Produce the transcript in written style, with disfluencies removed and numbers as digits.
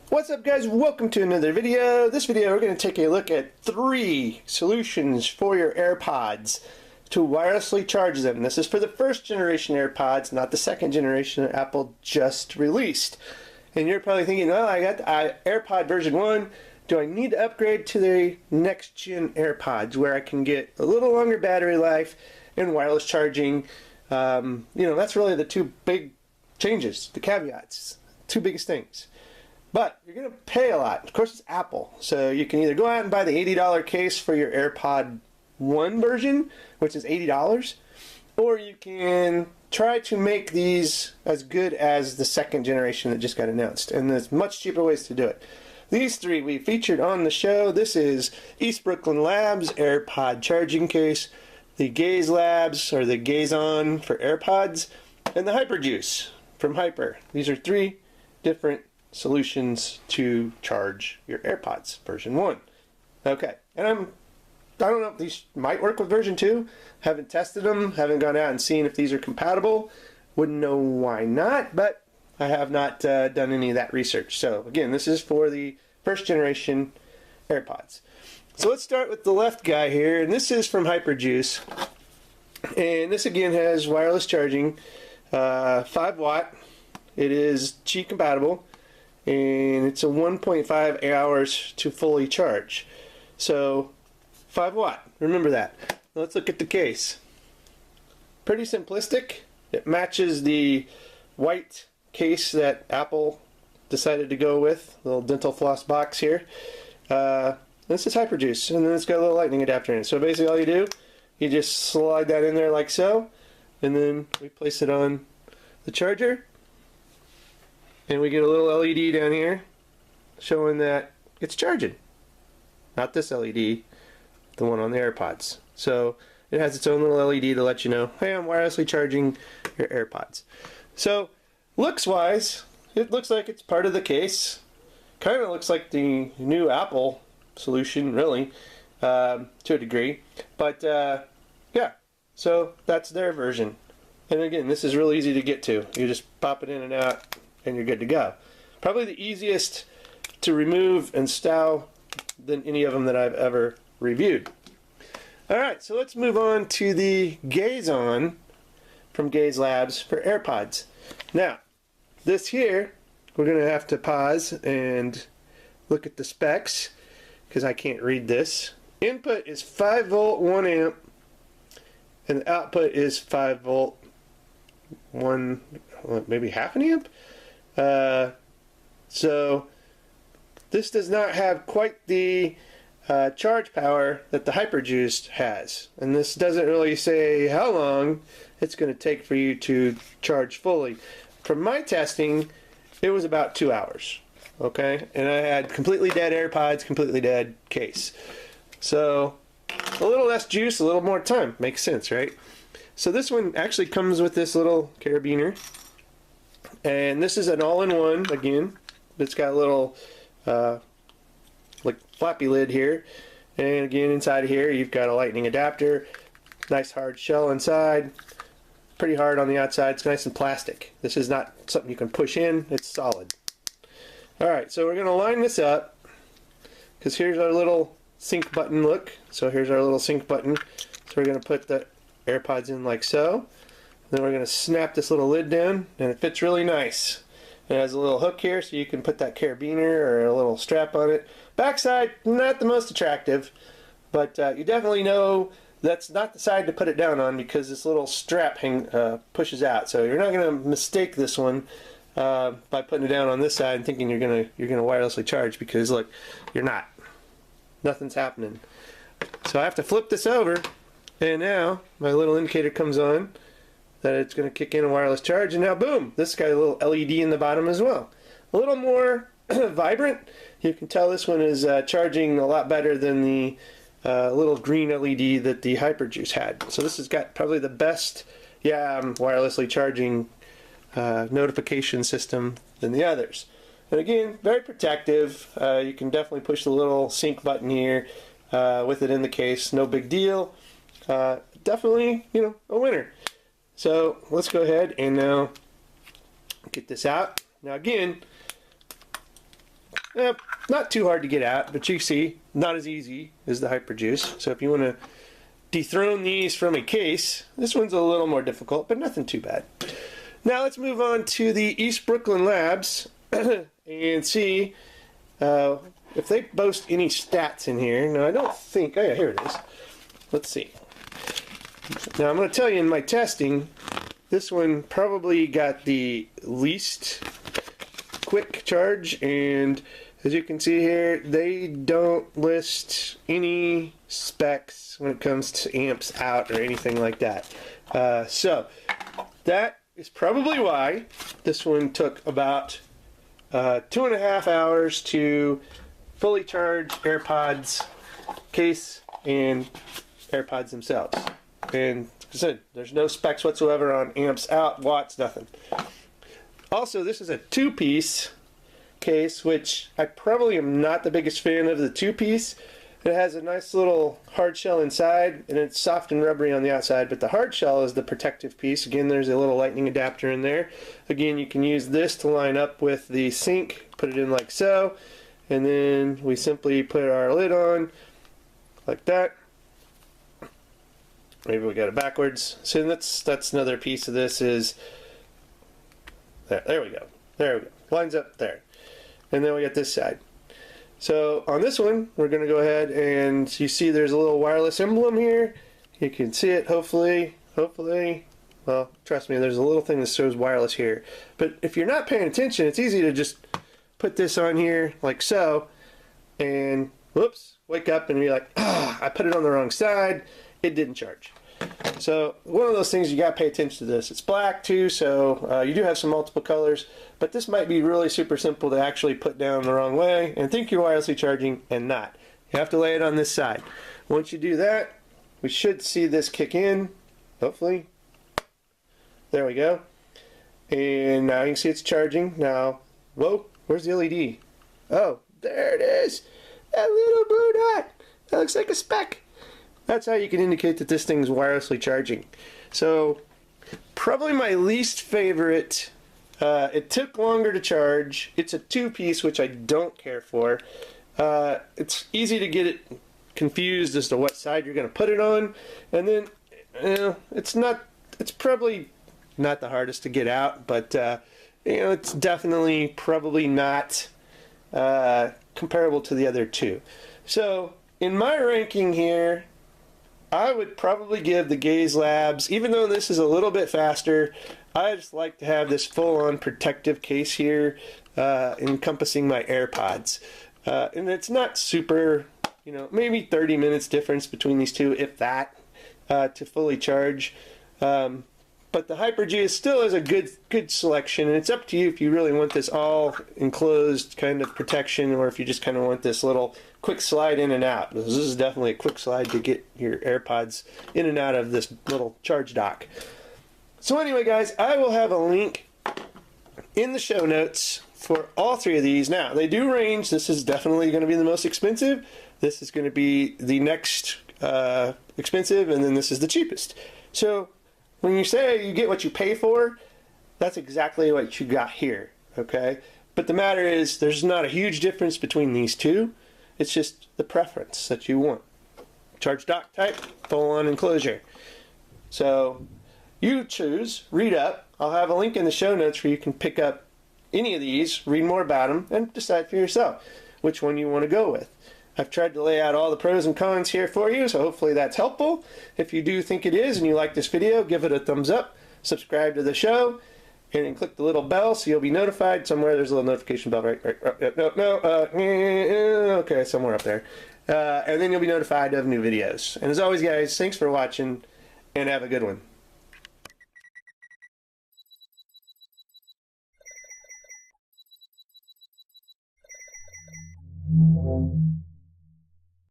What's up, guys? Welcome to another video. This video we're going to take a look at 3 solutions for your AirPods to wirelessly charge them. This is for the first generation AirPods, not the second generation that Apple just released. And you're probably thinking, well, I got the AirPod version 1. Do I need to upgrade to the next gen AirPods where I can get a little longer battery life and wireless charging? That's really the 2 big changes, the caveats, 2 biggest things. But you're going to pay a lot. Of course, it's Apple. So you can either go out and buy the $80 case for your AirPod 1 version, which is $80, or you can try to make these as good as the second generation that just got announced. And there's much cheaper ways to do it. These 3 we featured on the show. This is East Brooklyn Labs AirPod charging case, the Gaze Labs, or the Gazeon for AirPods, and the HyperJuice from Hyper. These are 3 different solutions to charge your AirPods version 1. Okay, and I don't know if these might work with version 2. Haven't tested them, haven't gone out and seen if these are compatible. Wouldn't know why not, but I have not done any of that research. So again, this is for the first generation AirPods. So let's start with the left guy here, and this is from HyperJuice. And this again has wireless charging, 5 watt. It is Qi compatible. And it's a 1.5 hours to fully charge. So 5 watt, remember that. Let's look at the case. Pretty simplistic. It matches the white case that Apple decided to go with, the little dental floss box here. This is HyperJuice, and then it's got a little lightning adapter in it. So basically all you do, you just slide that in there like so, and then we place it on the charger. And we get a little LED down here showing that it's charging. Not this LED, the one on the AirPods. So it has its own little LED to let you know, hey, I'm wirelessly charging your AirPods. So looks wise, it looks like it's part of the case. Kind of looks like the new Apple solution, really, to a degree. But yeah, so that's their version. And again, this is real easy to get to. You just pop it in and out, and you're good to go. Probably the easiest to remove and style than any of them that I've ever reviewed. Alright, so let's move on to the Gazeon from Gaze Labs for AirPods. Now, this here, we're going to have to pause and look at the specs because I can't read this. Input is 5 volt 1 amp, and the output is 5 volt 1, maybe half an amp? So this does not have quite the charge power that the HyperJuice has, and this doesn't really say how long it's going to take for you to charge fully. From my testing, it was about 2 hours. Okay, and I had completely dead AirPods, completely dead case. So a little less juice, a little more time. Makes sense, right? So this one actually comes with this little carabiner. And this is an all-in-one, again. It's got a little like floppy lid here. And again, inside of here, you've got a lightning adapter. Nice hard shell inside. Pretty hard on the outside. It's nice and plastic. This is not something you can push in. It's solid. Alright, so we're going to line this up. Because here's our little sync button look. So here's our little sync button. So we're going to put the AirPods in like so. Then we're going to snap this little lid down, and it fits really nice. It has a little hook here so you can put that carabiner or a little strap on it. Backside, not the most attractive, but you definitely know that's not the side to put it down on because this little strap pushes out. So you're not going to mistake this one by putting it down on this side and thinking you're gonna wirelessly charge, because look, you're not. Nothing's happening. So I have to flip this over, and now my little indicator comes on that it's going to kick in a wireless charge, and now boom, this got a little LED in the bottom as well. A little more vibrant. You can tell this one is charging a lot better than the little green LED that the HyperJuice had. So this has got probably the best wirelessly charging notification system than the others. And again, very protective. You can definitely push the little sync button here with it in the case. No big deal. Definitely, a winner. So let's go ahead and now Get this out. Now again, not too hard to get out, but you see, not as easy as the HyperJuice. So if you want to dethrone these from a case, this one's a little more difficult, but nothing too bad. Now let's move on to the East Brooklyn Labs and see if they boast any stats in here. Now I don't think, oh yeah, here it is. Let's see. Now I'm going to tell you in my testing, this one probably got the least quick charge, and as you can see here, they don't list any specs when it comes to amps out or anything like that. So that is probably why this one took about 2.5 hours to fully charge AirPods case and AirPods themselves. And like I said, there's no specs whatsoever on amps out, watts, nothing. Also, this is a two-piece case, which I probably am not the biggest fan of the two-piece. It has a nice little hard shell inside, and it's soft and rubbery on the outside, but the hard shell is the protective piece. Again, there's a little lightning adapter in there. Again, you can use this to line up with the sink, put it in like so, and then we simply put our lid on like that. Maybe we got it backwards. So that's another piece of this is there we go. There we go. Lines up there. And then we got this side. So on this one, we're going to go ahead and you see there's a little wireless emblem here. You can see it, hopefully. Well, trust me, there's a little thing that shows wireless here. But if you're not paying attention, it's easy to just put this on here like so. And whoops, wake up and be like, I put it on the wrong side. It didn't charge. So one of those things, you got to pay attention to this. It's black too, so you do have some multiple colors, but this might be really super simple to actually put down the wrong way and think you're wirelessly charging and not. You have to lay it on this side. Once you do that, we should see this kick in, hopefully. There we go. And now you can see it's charging. Now, whoa, where's the LED? Oh, there it is. That little blue dot. That looks like a speck. That's how you can indicate that this thing's wirelessly charging. So, probably my least favorite. It took longer to charge. It's a two-piece, which I don't care for. It's easy to get it confused as to what side you're going to put it on. And then, it's probably not the hardest to get out, but it's definitely probably not comparable to the other two. So, in my ranking here, I would probably give the Gaze Labs, even though this is a little bit faster, I just like to have this full-on protective case here encompassing my AirPods. And it's not super, maybe 30 minutes difference between these two, if that, to fully charge. But the HyperJuice still is a good selection, and it's up to you if you really want this all enclosed kind of protection, or if you just kind of want this little quick slide in and out. This is definitely a quick slide to get your AirPods in and out of this little charge dock. So anyway, guys, I will have a link in the show notes for all three of these. Now, they do range. This is definitely going to be the most expensive. This is going to be the next expensive, and then this is the cheapest. So when you say you get what you pay for, that's exactly what you got here, okay? But the matter is, there's not a huge difference between these two. It's just the preference that you want. Charge dock type, full-on enclosure. So you choose, read up. I'll have a link in the show notes where you can pick up any of these, read more about them, and decide for yourself which one you want to go with. I've tried to lay out all the pros and cons here for you, so hopefully that's helpful. If you do think it is and you like this video, give it a thumbs up, subscribe to the show, and then click the little bell so you'll be notified. Somewhere there's a little notification bell, right? Okay, somewhere up there. And then you'll be notified of new videos. And as always, guys, thanks for watching, and have a good one.